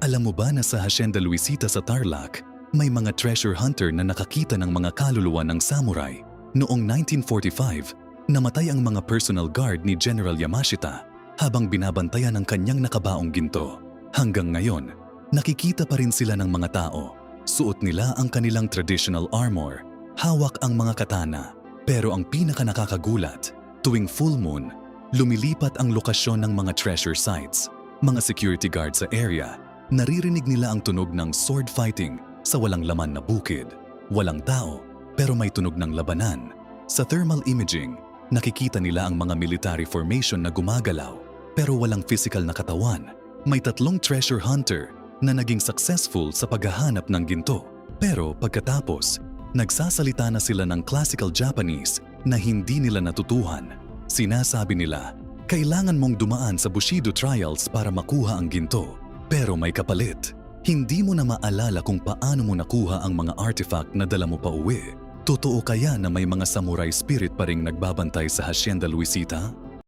Alam mo ba na sa Hacienda Luisita sa Tarlac, may mga treasure hunter na nakakita ng mga kaluluwa ng samurai? Noong 1945, namatay ang mga personal guard ni General Yamashita habang binabantayan ang kanyang nakabaong ginto. Hanggang ngayon, nakikita pa rin sila ng mga tao. Suot nila ang kanilang traditional armor, hawak ang mga katana. Pero ang pinaka nakakagulat, tuwing full moon, lumilipat ang lokasyon ng mga treasure sites. Mga security guard sa area, naririnig nila ang tunog ng sword fighting sa walang laman na bukid. Walang tao, pero may tunog ng labanan. Sa thermal imaging, nakikita nila ang mga military formation na gumagalaw, pero walang physical na katawan. May 3 treasure hunter na naging successful sa paghahanap ng ginto. Pero pagkatapos, nagsasalita na sila ng classical Japanese na hindi nila natutuhan. Sinasabi nila, kailangan mong dumaan sa Bushido trials para makuha ang ginto. Pero may kapalit. Hindi mo na maalala kung paano mo nakuha ang mga artifact na dala mo pa uwi. Totoo kaya na may mga samurai spirit pa ring nagbabantay sa Hacienda Luisita?